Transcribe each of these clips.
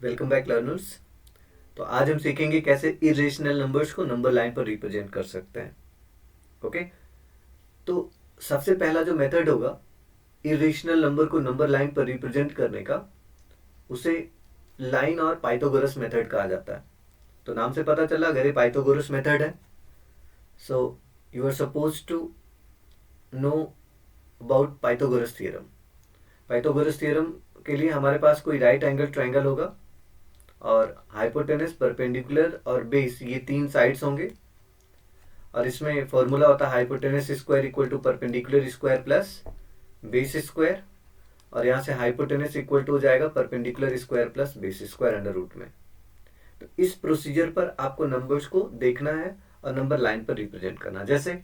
Welcome back learners. तो आज हम सीखेंगे कैसे इरेशनल नंबर्स को नंबर लाइन पर रिप्रेजेंट कर सकते हैं। ओके, तो सबसे पहला जो मेथड होगा इरेशनल नंबर को नंबर लाइन पर रिप्रेजेंट करने का, उसे लाइन और पाइथागोरस मेथड कहा जाता है। तो नाम से पता चला अगर ये पाइथागोरस मेथड है, so you are suppose to know about Pythagoras theorem. Pythagoras theorem के लिए हमारे पास कोई राइट एंगल ट्रायंगल होगा और हाइपोटेनस, परपेंडिकुलर और बेस, ये तीन साइड्स होंगे। और इसमें फॉर्मूला होता है hypotenuse square equal to perpendicular square plus base square, और यहाँ से हाइपोटेनस इक्वल टू हो जाएगा perpendicular square plus base square under root में। तो इस प्रोसीजर पर आपको नंबर्स को देखना है और नंबर लाइन पर रिप्रेजेंट करना। जैसे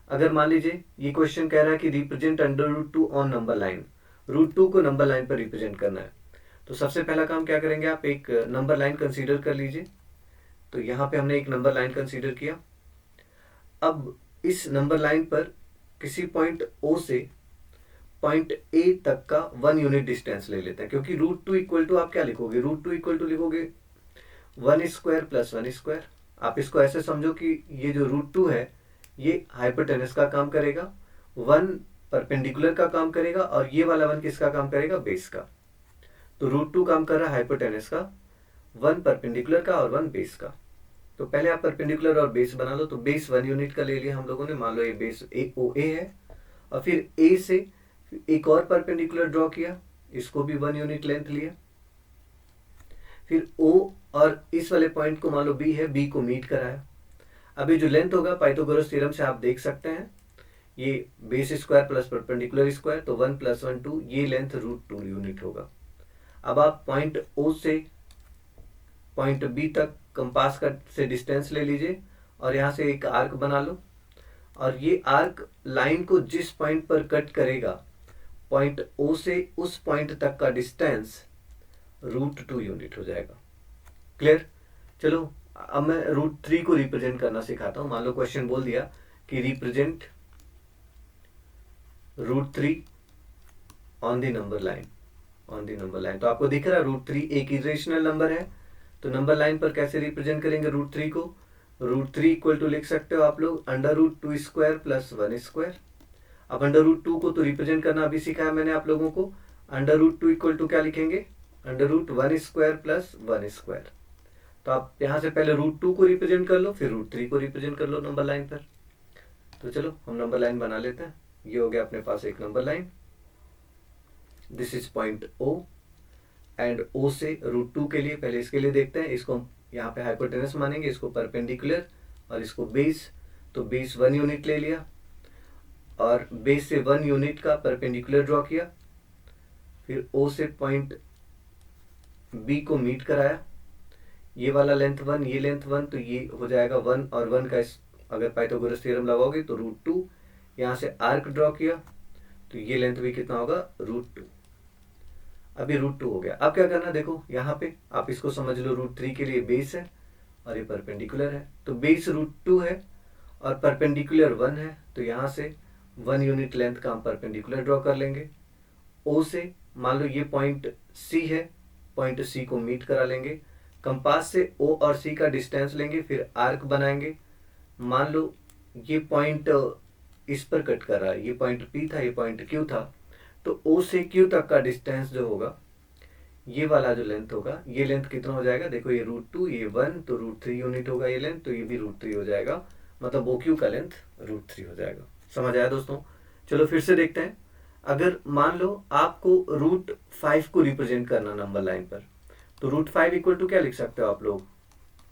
अगर मान लीजिए ये क्वेश्चन कह रहा है कि represent under root two on number line, root two को नंबर लाइन पर रिप्रेजेंट करना है। तो सबसे पहला काम क्या करेंगे, आप एक नंबर लाइन कंसीडर कर लीजिए। तो यहाँ पे हमने एक नंबर लाइन कंसीडर किया। अब इस नंबर लाइन पर किसी पॉइंट O से पॉइंट A तक का 1 यूनिट डिस्टेंस ले लेते हैं, क्योंकि रूट टू इक्वल टू आप क्या लिखोगे, रूट टू इक्वल टू लिखोगे 1 स्क्वायर प्लस 1 स्क्वायर। आप इसको ऐसे समझो कि ये जो रूट टू है ये हाइपोटेनस का काम करेगा, 1 परपेंडिकुलर का काम करेगा, और ये वाला 1 किसका काम करेगा, बेस का। तो रूट टू काम कर रहा है हाइपोटेनस का, 1 परपेंडिकुलर का और 1 बेस का। तो पहले आप परपेंडिकुलर और बेस बना लो। तो बेस 1 यूनिट का ले लिया हम लोगों ने, मान लो ये बेस OA है, और फिर A से एक और परपेंडिकुलर ड्रॉ किया, इसको भी 1 यूनिट लेंथ लिया। फिर O और इस वाले पॉइंट को मान लो B है, B को मीट कराया। अब ये जो लेंथ होगा पाइथागोरस थ्योरम से आप देख सकते हैं, ये base square plus perpendicular square, तो 1 + 1 2, ये लेंथ रूट 2 यूनिट होगा। अब आप पॉइंट O से पॉइंट B तक कंपास का से डिस्टेंस ले लीजिए और यहाँ से एक आर्क बना लो, और ये आर्क लाइन को जिस पॉइंट पर कट करेगा, पॉइंट O से उस पॉइंट तक का डिस्टेंस रूट 2 यूनिट हो जाएगा। क्लियर? चलो अब मैं रूट 3 को रिप्रेजेंट करना सिखाता हूँ। मान लो क्वेश्चन बोल दिया कि represent root 3 on the number line, on the number line. तो आपको दिख रहा है रूट 3 एक इरेशनल नंबर है, तो नंबर लाइन पर कैसे रिप्रेजेंट करेंगे रूट 3 को, रूट 3 इक्वल टू लिख सकते हो आप लोग under root 2 square plus 1 square. अब अंडर रूट 2 को तो रिप्रेजेंट करना अभी सिखाया मैंने आप लोगों को, अंडर रूट 2 इक्वल टू क्या लिखेंगे, under root 1 square plus 1 square. तो आप यहाँ से पहले रूट 2 को रिप्रेजेंट कर लो, फिर रूट 3 को रिप्रेजेंट कर लो नंबर लाइन पर। तो चलो हम नंबर लाइन बना लेते हैं। ये हो गया अपने पास एक number line, this is point O, and O से रूट 2 के लिए पहले इसके लिए देखते हैं, इसको हम यहाँ पे हाइपोटेनस मानेंगे, इसको परपेंडिकुलर और इसको बेस। तो बेस 1 यूनिट ले लिया और बेस से 1 यूनिट का परपेंडिकुलर ड्रॉ किया, फिर O से पॉइंट B को मीट कराया, ये वाला लेंथ 1, ये लेंथ 1, तो ये हो जाएगा 1 और 1 का अगर पाइथागोरस थ्योरम लगाओगे तो रूट 2। यहाँ से आर्क ड्रॉ किया, तो ये लेंथ भी कितना होगा, रूट 2। अभी रूट 2 हो गया। अब क्या करना, देखो यहाँ पे आप इसको समझ लो, रूट 3 के लिए बेस है और ये परपेंडिकुलर है। तो बेस रूट 2 है और परपेंडिकुलर 1 है, तो यहाँ से 1 यूनिट लेंथ का हम परपेंडिकुलर ड्रॉ कर लेंगे। O से मान लो ये पॉइंट C है, पॉइंट C को मीट करा लेंगे, कंपास से O और C का डिस्टेंस लेंगे, फिर आर्क बनाएंगे। मान लो ये पॉइंट इस पर कट कर रहा है, ये पॉइंट P था, ये पॉइंट Q था, तो O से Q तक का डिस्टेंस जो होगा, ये वाला जो लेंथ होगा, ये लेंथ कितना हो जाएगा, देखो ये रूट 2, ये 1, तो रूट 3 यूनिट होगा ये लेंथ, तो ये भी रूट 3 हो जाएगा, मतलब OQ का लेंथ रूट 3 हो जाएगा। समझ आया दोस्तों? चलो फिर से देखते हैं। अगर मान लो आपको रूट 5 को रिप्रेजेंट करना नंबर लाइन पर, तो रूट 5 इक्वल टू क्या लिख सकते हो आप लोग,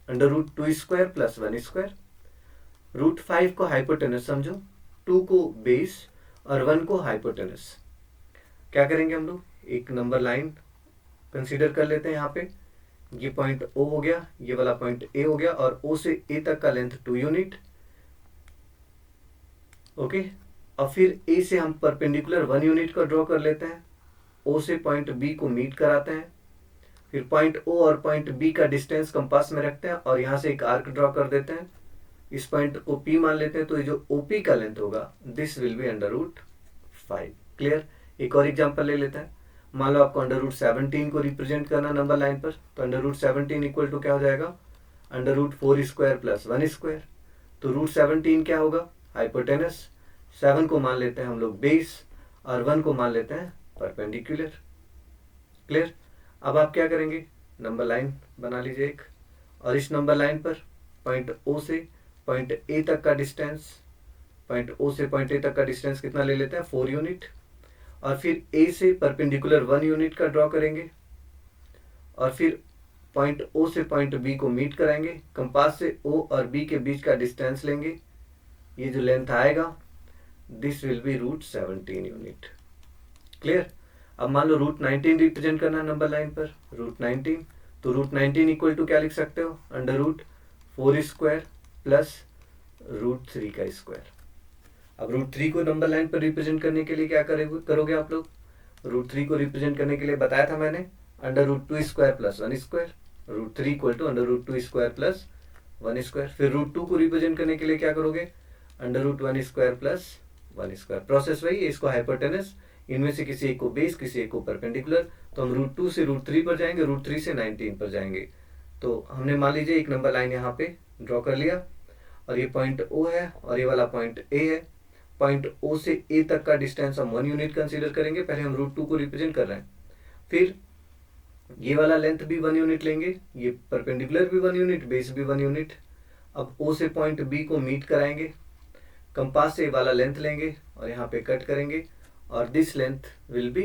under root 2 square plus 1 square. Root 5 को हाइपोटेनस समझो, 2 को बेस और 1 को हाइपोटेनस। क्या करेंगे हम लोग, एक नंबर लाइन कंसीडर कर लेते हैं। यहाँ पे ये पॉइंट O हो गया, ये वाला पॉइंट A हो गया, और O से A तक का लेंथ 2 यूनिट। ओके, और फिर A से हम परपेंडिकुलर 1 यूनिट का ड्रॉ कर लेते हैं, O से पॉइंट B को मीट कराते हैं, फिर पॉइंट O और पॉइंट B का डिस्टेंस कंपास में रखते हैं और यहाँ से एक आर्क ड्रॉ कर देते हैं, इस पॉइंट को P मान लेते हैं, तो ये जो OP का लेंथ होगा, this will be under root 5। Clear? एक और एग्जांपल ले लेते हैं। मान लो आपको √17 को रिप्रेजेंट करना नंबर लाइन पर, तो √17 इक्वल टू क्या हो जाएगा, √4² प्लस 1²। तो √17 क्या होगा, हाइपोटेनस। 7 को मान लेते हैं हम लोग बेस और 1 को मान लेते हैं परपेंडिकुलर। क्लियर। अब आप क्या करेंगे, नंबर लाइन बना लीजिए एक, और इस नंबर लाइन पर पॉइंट O से पॉइंट A तक का डिस्टेंस, पॉइंट O से पॉइंट A तक का डिस्टेंस कितना ले लेते हैं, 4 यूनिट। और फिर A से परपेंडिकुलर 1 यूनिट का ड्रॉ करेंगे, और फिर पॉइंट O से पॉइंट B को मीट कराएंगे। कंपास से O और B के बीच का डिस्टेंस लेंगे, ये जो लेंथ आएगा this will B √17 unit. Clear. अब मान लो √19 रिप्रेजेंट करना है नंबर लाइन पर, √19, तो √19 इक्वल टू क्या लिख सकते हो, √4² प्लस √3 का स्क्वायर। अब √3 को नंबर लाइन पर रिप्रेजेंट करने के लिए क्या करोगे आप लोग, √3 को रिप्रेजेंट करने के लिए बताया था मैंने, √2² प्लस 1², √3 इक्वल टू √2² प्लस 1²। फिर √2 को रिप्रेजेंट करने के लिए क्या करोगे, √1² प्लस 1²। प्रोसेस वही है, इसको हाइपोटेनस, इनमें से किसी एक को बेस, किसी एक को परपेंडिकुलर। तो हम √2 से √3 पर जाएंगे, √3 से 19 पर जाएंगे। तो हमने मान लीजिए एक नंबर लाइन यहाँ पे ड्रॉ कर लिया, और ये पॉइंट O है और ये वाला पॉइंट A है। पॉइंट O से A तक का डिस्टेंस हम 1 यूनिट कंसीडर करेंगे, पहले हम √2 को रिप्रेजेंट कर रहे हैं। फिर ये वाला लेंथ भी 1 यूनिट लेंगे, ये परपेंडिकुलर भी 1 यूनिट, बेस भी 1 यूनिट। अब O से पॉइंट B को मीट कराएंगे, कंपास से वाला लेंथ लेंगे और यहाँ पे कट करेंगे, और दिस लेंथ विल बी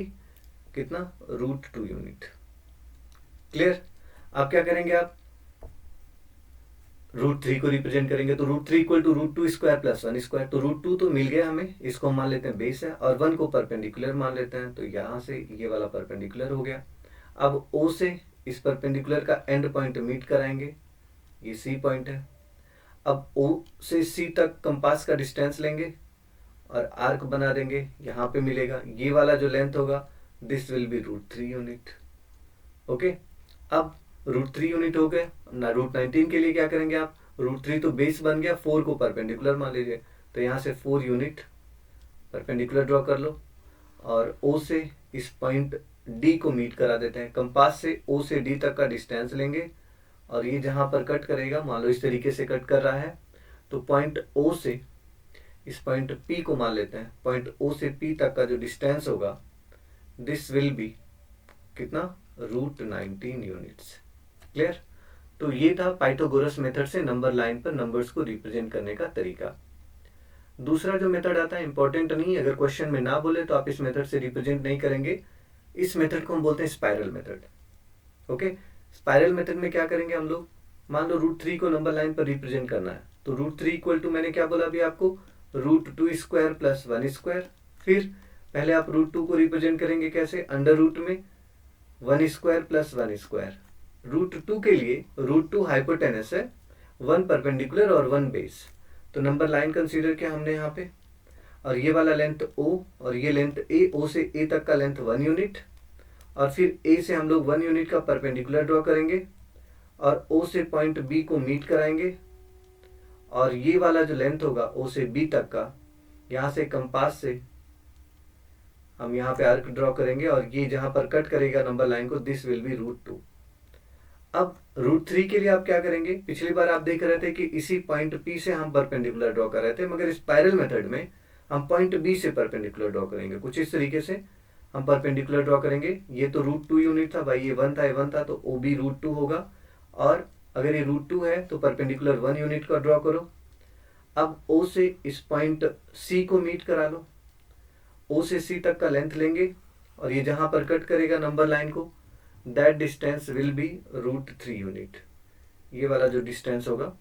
कितना, √2 यूनिट। क्लियर। अब क्या करेंगे आप, √3 को रिप्रेजेंट करेंगे, तो √3 इक्वल टू √2² प्लस 1²। तो √2 तो मिल गया हमें, इसको हम मान लेते हैं बेस है, और 1 को परपेंडिकुलर मान लेते हैं, तो यहाँ से ये वाला परपेंडिकुलर हो गया। अब O से इस परपेंडिकुलर का एंड पॉइंट मीट कराएंगे, ये C पॉइंट है। अब O से C तक कंपास का डिस्टेंस लेंगे और आर्क बना देंगे, यहाँ पे मिलेगा ये वाला जो लेंथ होगा this will B √3 unit. Okay. अब √3 यूनिट हो गए ना, √19 के लिए क्या करेंगे आप, √3 तो बेस बन गया, 4 को परपेंडिकुलर मान लीजिए, तो यहाँ से 4 यूनिट परपेंडिकुलर ड्रॉ कर लो, और O से इस पॉइंट D को मीट करा देते हैं। कंपास से O से D तक का डिस्टेंस लेंगे, और ये जहाँ पर कट करेगा, मान लो इस तरीके से कट कर रहा है, तो पॉइंट O से इस पॉइंट P को मान लेते हैं। पॉइंट O से P तक का जो डिस्टेंस होगा दिस विल बी कितना, √19 यूनिट्स। क्लियर। तो ये था पाइथागोरस मेथड से नंबर लाइन पर नंबर्स को रिप्रेजेंट करने का तरीका। दूसरा जो मेथड आता है इंपॉर्टेंट नहीं, अगर क्वेश्चन में ना बोले तो आप इस मेथड से रिप्रेजेंट नहीं करेंगे। इस मेथड को हम बोलते हैं spiral method. Okay. Spiral method में क्या करेंगे हम लोग, मान लो √3 को नंबर लाइन पर रिप्रेजेंट करना है, तो √3 इक्वल टू मैंने क्या बोला अभी आपको, √2² प्लस 1²। फिर पहले आप √2 को रिप्रेजेंट करेंगे कैसे, अंडर रूट में 1² प्लस 1²। √2 के लिए √2 हाइपोटेनस है, 1 परपेंडिकुलर और 1 बेस। तो नंबर लाइन कंसीडर किया हमने यहाँ पे, और ये वाला लेंथ O और ये लेंथ A, O से A तक का लेंथ 1 यूनिट, और फिर A से हम लोग 1 यूनिट का परपेंडिकुलर ड्रॉ करेंगे, और O से पॉइंट B को मीट कराएंगे, और ये वाला जो लेंथ होगा O से B तक का, यहाँ से कंपास से हम यहाँ पे आर्क ड्रॉ करेंगे, और ये जहाँ पर कट करेगा नंबर लाइन को दिस विल बी √2। अब √3 के लिए आप क्या करेंगे, पिछली बार आप देख रहे थे कि इसी पॉइंट P से हम परपेंडिकुलर ड्रॉ कर रहे थे, मगर स्पाइरल मेथड में हम पॉइंट B से परपेंडिकुलर ड्रॉ करेंगे। कुछ इस तरीके से हम परपेंडिकुलर ड्रॉ करेंगे। ये तो √2 यूनिट था भाई, ये 1 था, ये 1 था, तो OB √2 होगा, और अगर ये √2 है तो परपेंडिकुलर 1 यूनिट का ड्रॉ करो। अब O से इस पॉइंट C को मीट करा लो, O से C तक का लेंथ लेंगे, और ये जहां पर कट करेगा नंबर लाइन को that distance will B √3 unit. ये वाला जो डिस्टेंस होगा,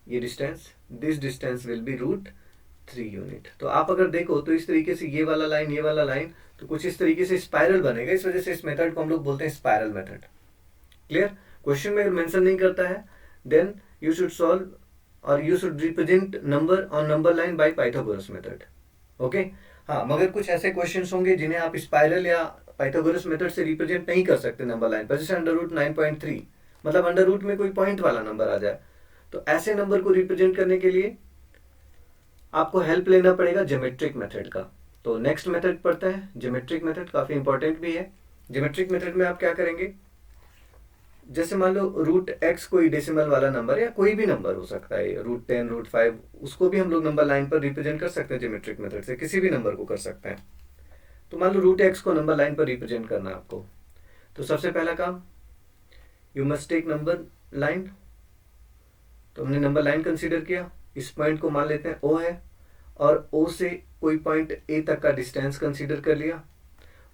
ये distance, this distance will B √3 unit. तो आप अगर देखो तो इस तरीके से ये वाला लाइन, ये वाला लाइन, तो कुछ इस तरीके से स्पाइरल बनेगा। इस वजह से इस मेथड को हम लोग बोलते हैं स्पाइरल मेथड। क्लियर। क्वेश्चन में अगर मेंशन नहीं करता है देन यू शुड सॉल्व और you should represent number on number line by Pythagoras method. Okay. हाँ, मगर कुछ ऐसे क्वेश्चंस होंगे जिन्हें आप स्पाइरल या पाइथागोरस मेथड से रिप्रेजेंट नहीं कर सकते नंबर लाइन पर, जैसे √9.3, मतलब अंडर रूट में कोई पॉइंट वाला नंबर आ जाए, तो ऐसे नंबर को रिप्रेजेंट करने के लिए आपको हेल्प लेना पड़ेगा ज्योमेट्रिक मेथड का। तो नेक्स्ट मेथड पढ़ते हैं, ज्योमेट्रिक मेथड, काफ़ी इंपॉर्टेंट भी है। ज्योमेट्रिक मेथड में आप क्या करेंगे, जैसे मान लो रूट एक्स कोई डेसिमल वाला नंबर या कोई भी नंबर हो सकता है, रूट 10, रूट 5, उसको भी हम लोग नंबर लाइन पर रिप्रेजेंट कर सकते हैं ज्योमेट्रिक मेथड से, किसी भी नंबर को कर सकते हैं। तो मान लो रूट एक्स को नंबर लाइन पर रिप्रेजेंट करना है आपको, तो सबसे पहला काम, you must take number line. तो हमने नंबर लाइन कंसीडर किया, इस पॉइंट को मान लेते हैं ओ है, और ओ से कोई पॉइंट ए तक का डिस्टेंस कंसीडर कर लिया।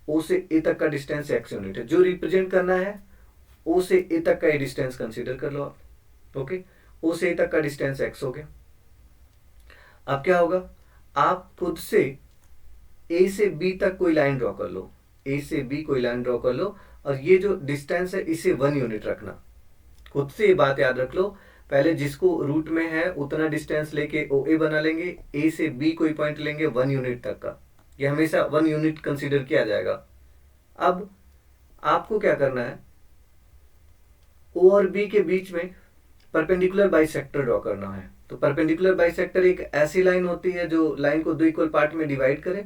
ओ से ए तक का डिस्टेंस एक्स यूनिट है, जो रिप्रेजेंट करना है ओ से ए तक का ये डिस्टेंस कंसीडर कर लो आप। ओके, ओ से ए तक का डिस्टेंस एक्स हो गया। अब क्या होगा, आप खुद से ए से बी तक कोई लाइन ड्रॉ कर लो, ए से बी कोई लाइन ड्रॉ कर लो, और ये जो डिस्टेंस है इसे 1 यूनिट रखना। खुद से ये बात याद रख लो, पहले जिसको रूट में है उतना डिस्टेंस लेके ओ ए बना लेंगे, ए से बी कोई पॉइंट लेंगे 1 यूनिट तक का, ये हमेशा 1 यूनिट कंसीडर किया जाएगा। अब आपको क्या करना है, ओ और बी के बीच में परपेंडिकुलर बाइसेक्टर ड्रॉ करना है। तो परपेंडिकुलर बाइसेक्टर एक ऐसी लाइन होती है जो लाइन को 2 इक्वल पार्ट में डिवाइड करे।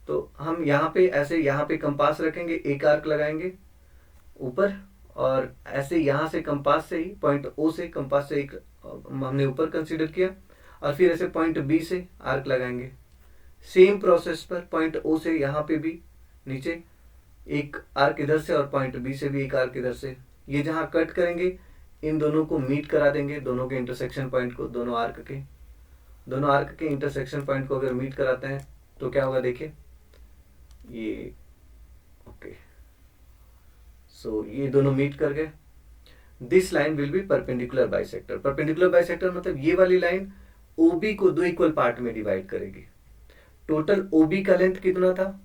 तो हम यहाँ पे ऐसे, यहाँ पे कंपास रखेंगे, एक आर्क लगाएंगे ऊपर, और ऐसे यहाँ से कंपास से ही पॉइंट ओ से कंपास से एक हमने ऊपर कंसीडर किया, और फिर ऐसे पॉइंट बी से आर्क लगाएंगे। सेम प्रोसेस पर पॉइंट ओ से यहाँ पे भी नीचे एक आर्क इधर से, और पॉइंट बी से भी एक आर्क इधर से। ये जहाँ कट करेंगे इन दोनों को मीट करा देंगे, दोनों के इंटरसेक्शन पॉइंट को, दोनों आर्क के इंटरसेक्शन पॉइंट को अगर मीट कराते हैं तो क्या होगा, देखिए ये, ओके, सो ये दोनों मीट कर गए। This line will be perpendicular bisector. Perpendicular bisector मतलब ये वाली लाइन ओबी को 2 इक्वल पार्ट में डिवाइड करेगी। टोटल ओबी का लेंथ कितना था,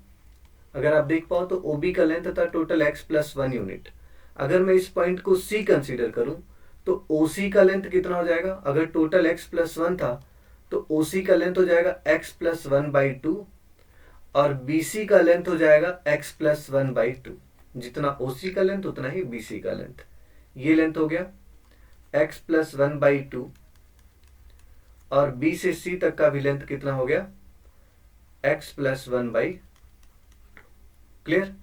अगर आप देख पाओ तो ओबी का लेंथ था टोटल एक्स प्लस 1 यूनिट। अगर मैं इस पॉइंट को सी कंसीडर करूं तो ओसी का लेंथ कितना हो जाएगा, अगर टोटल एक्स प्लस 1 था तो ओसी का लेंथ हो जाएगा एक्स प्लस 1/2, और बीसी का लेंथ हो जाएगा एक्स प्लस 1/2। जितना ओसी का लेंथ उतना ही बीसी का लेंथ। ये लेंथ हो गया एक्स प्लस 1/2, और बी से सी तक का भी लेंथ कितना हो गया, एक्स प्लस 1/2। क्लियर।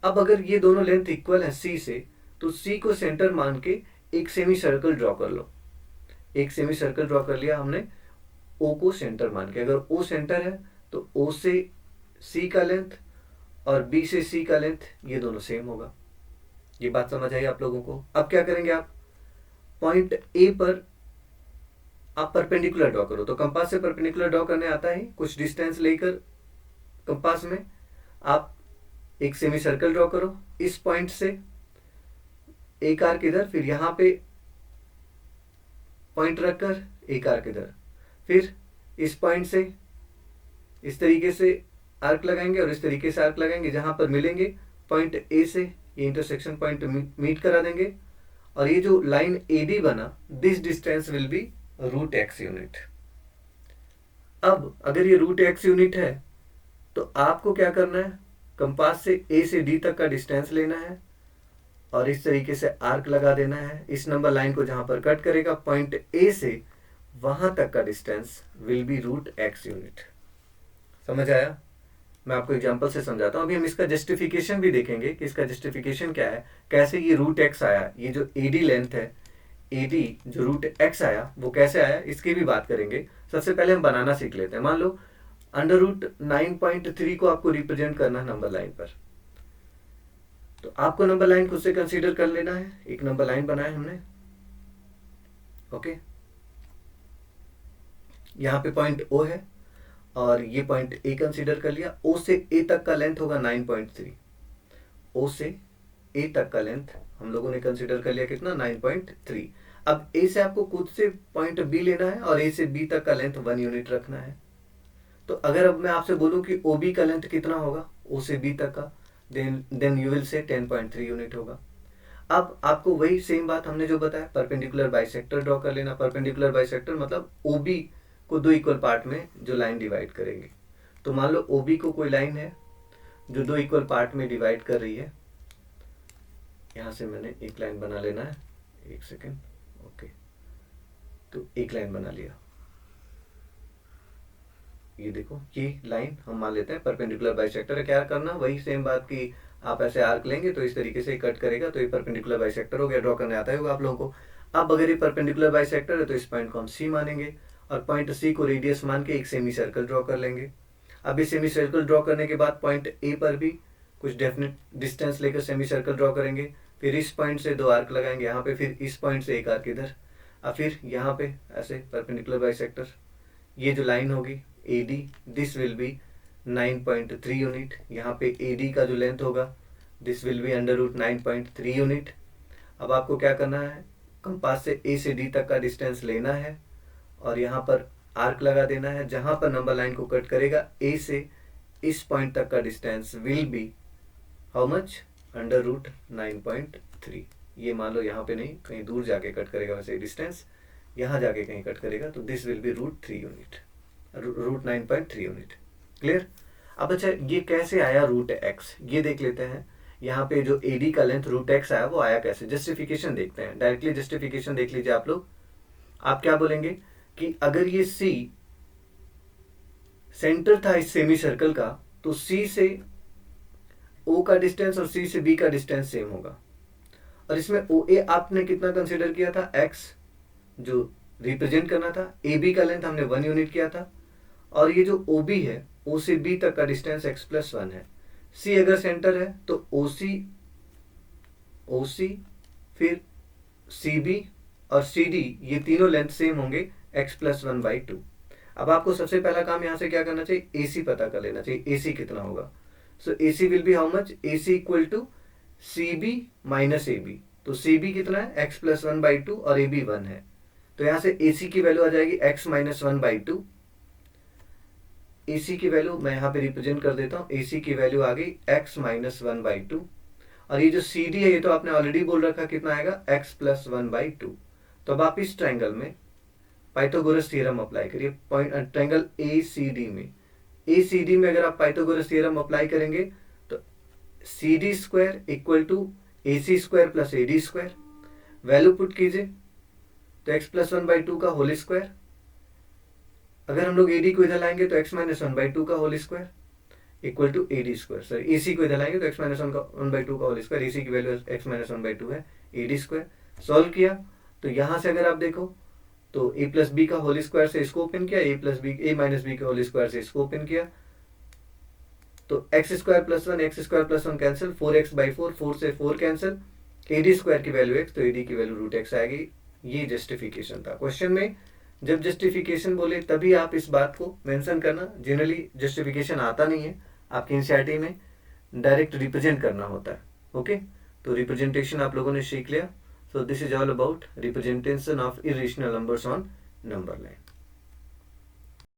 अब अगर ये दोनों लेंथ इक्वल है सी से, तो सी को सेंटर मान के एक सेमी सर्कल ड्रॉ कर लो। एक सेमी सर्कल ड्रॉ कर लिया हमने ओ को सेंटर मान के। अगर ओ सेंटर है तो ओ से सी का लेंथ और बी से सी का लेंथ ये दोनों सेम होगा। ये बात समझ आई आप लोगों को। अब क्या करेंगे, आप पॉइंट ए पर आप परपेंडिकुलर ड्रॉ करो। तो कंपास से परपेंडिकुलर ड्रॉ करने आता है, कुछ डिस्टेंस लेकर कंपास में आप एक सेमी सर्कल ड्रॉ करो। इस पॉइंट से एक आर्क इधर, फिर यहां पे पॉइंट रखकर एक आर्क इधर, फिर इस पॉइंट से इस तरीके से आर्क लगाएंगे और इस तरीके से आर्क लगाएंगे, जहां पर मिलेंगे पॉइंट ए से ये इंटरसेक्शन पॉइंट मीट करा देंगे, और ये जो लाइन एडी बना, this distance will be root x unit. अब अगर ये रूट एक्स यूनिट है तो आपको क्या करना है, कंपास से ए से डी तक का डिस्टेंस लेना है और इस तरीके से आर्क लगा देना है। इस नंबर लाइन को जहां पर कट करेगा पॉइंट ए से वहां तक का distance will be root x unit. समझ आया? मैं आपको एग्जांपल से समझाता हूं। अभी हम इसका जस्टिफिकेशन भी देखेंगे कि इसका जस्टिफिकेशन क्या है, कैसे ये रूट एक्स आया, ये जो एडी लेंथ है, एडी जो रूट एक्स आया वो कैसे आया, इसकी भी बात करेंगे। सबसे पहले हम बनाना सीख लेते हैं। मान लो अंडर रूट 9.3 को आपको रिप्रेजेंट करना है नंबर लाइन पर, तो आपको नंबर लाइन खुद से कंसीडर कर लेना है। एक नंबर लाइन बनाया हमने, ओके, यहां पे पॉइंट ओ है और ये पॉइंट ए कंसीडर कर लिया। ओ से ए तक का लेंथ होगा 9.3। ओ से ए तक का लेंथ हम लोगों ने कंसीडर कर लिया कितना, 9.3। अब ए से आपको खुद से पॉइंट बी लेना है और ए से बी तक का लेंथ 1 यूनिट रखना है। तो अगर अब मैं आपसे बोलूं कि ओ बी का लेंथ कितना होगा ओ से बी तक का, then you will say 10.3 unit होगा। अब आपको वही सेम बात हमने जो बताया, परपेंडिकुलर बाइसेक्टर ड्रॉ कर लेना। परपेंडिकुलर बाइसेक्टर मतलब ओबी को 2 इक्वल पार्ट में जो लाइन डिवाइड करेंगे। तो मान लो ओबी को कोई लाइन है जो 2 इक्वल पार्ट में डिवाइड कर रही है। यहां से मैंने एक लाइन बना लेना है, एक सेकेंड, ओके, तो एक लाइन बना लिया, ये देखो ये लाइन हम मान लेते हैं परपेंडिकुलर बाइसेक्टर है। क्या करना, वही सेम बात की आप ऐसे आर्क लेंगे तो इस तरीके से कट करेगा, तो ये परपेंडिकुलर बाइसेक्टर हो गया। ड्रॉ करने आता होगा आप लोगों को। अब अगर ये परपेंडिकुलर बाइसेक्टर है तो इस पॉइंट को हम सी मानेंगे और पॉइंट सी को रेडियस मान के एक सेमी सर्कल ड्रॉ कर लेंगे। अब ये सेमी सर्कल ड्रॉ करने के बाद पॉइंट ए पर भी कुछ डेफिनेट डिस्टेंस लेकर सेमी सर्कल ड्रॉ करेंगे। फिर इस पॉइंट से 2 आर्क लगाएंगे यहाँ पे, फिर इस पॉइंट से एक आर्क इधर, अब फिर यहाँ पे ऐसे परपेंडिकुलर बाइसेक्टर। ये जो लाइन होगी A D, this will be 9.3 unit. यहाँ पे ए डी का जो लेंथ होगा this will be under root 9.3 unit. अब आपको क्या करना है, कंपास से ए से डी तक का डिस्टेंस लेना है और यहाँ पर आर्क लगा देना है। जहाँ पर नंबर लाइन को कट करेगा ए से इस पॉइंट तक का distance will be how much, under root 9.3। ये मान लो यहाँ पे नहीं, कहीं दूर जाके कट करेगा वैसे डिस्टेंस, यहाँ जाके कहीं कट करेगा तो this will be root 3 unit, root 9.3 unit. Clear. अब अच्छा ये कैसे आया रूट एक्स, ये देख लेते हैं। यहाँ पे जो एडी का लेंथ रूट एक्स आया वो आया कैसे, जस्टिफिकेशन देखते हैं। डायरेक्टली जस्टिफिकेशन देख लीजिए आप लोग। आप क्या बोलेंगे कि अगर ये सी सेंटर था इस सेमी सर्कल का, तो सी से ओ का डिस्टेंस और सी से बी का डिस्टेंस सेम होगा। और इसमें ओ ए आपने कितना कंसिडर किया था, एक्स जो रिप्रेजेंट करना था। ए बी का लेंथ हमने 1 यूनिट किया था। और ये जो ओ बी है, ओ से बी तक का डिस्टेंस x प्लस 1 है। सी अगर सेंटर है तो ओ सी फिर सी बी और सी डी, ये तीनों लेंथ सेम होंगे x प्लस 1/2। अब आपको सबसे पहला काम यहाँ से क्या करना चाहिए, ए सी पता कर लेना चाहिए। ए सी कितना होगा, so A C will be how much, A C equal to C B minus A B. तो सी बी कितना है, x प्लस 1/2 और ए बी 1 है। तो यहाँ से ए सी की वैल्यू आ जाएगी x माइनस 1/2। ए सी की वैल्यू मैं यहाँ पे रिप्रेजेंट कर देता हूँ। ए सी की वैल्यू आ गई x माइनस 1/2। और ये जो सी डी है ये तो आपने ऑलरेडी बोल रखा कितना आएगा, x प्लस 1/2। तो अब आप इस ट्रायंगल में पाइथागोरस थ्योरम अप्लाई करिए। Point triangle A C D में, ए सी डी में अगर आप पाइथागोरस थ्योरम अप्लाई करेंगे तो C D square equal to A C square plus A D square. Value put कीजिए तो x प्लस 1/2 का होल स्क्वायर। अगर हम लोग एडी को इधर लाएंगे तो x माइनस 1/2 का whole square equal to AD square. Sorry, AC को इधर लाएंगे तो x माइनस 1/2 का होल स्क्वायर। एसी की वैल्यू x माइनस 1/2 है, एडी स्क्वायर। सॉल्व किया तो यहां से अगर आप देखो तो a प्लस बी का होल स्क्वायर से इसको ओपन किया, ए माइनस बी के होल स्क्वायर से इसको ओपन किया, तो x square plus 1 x square plus 1 cancel, 4x/4, 4 से 4 कैंसिल, एडी स्क्वायर की वैल्यू x, तो एडी की वैल्यू रूट x आएगी। ये जस्टिफिकेशन था। क्वेश्चन में जब जस्टिफिकेशन बोले तभी आप इस बात को मेंशन करना। जनरली जस्टिफिकेशन आता नहीं है आपकी एनसीईआरटी में, डायरेक्ट रिप्रेजेंट करना होता है। ओके, तो रिप्रेजेंटेशन आप लोगों ने सीख लिया। So this is all about representation of irrational numbers on number line.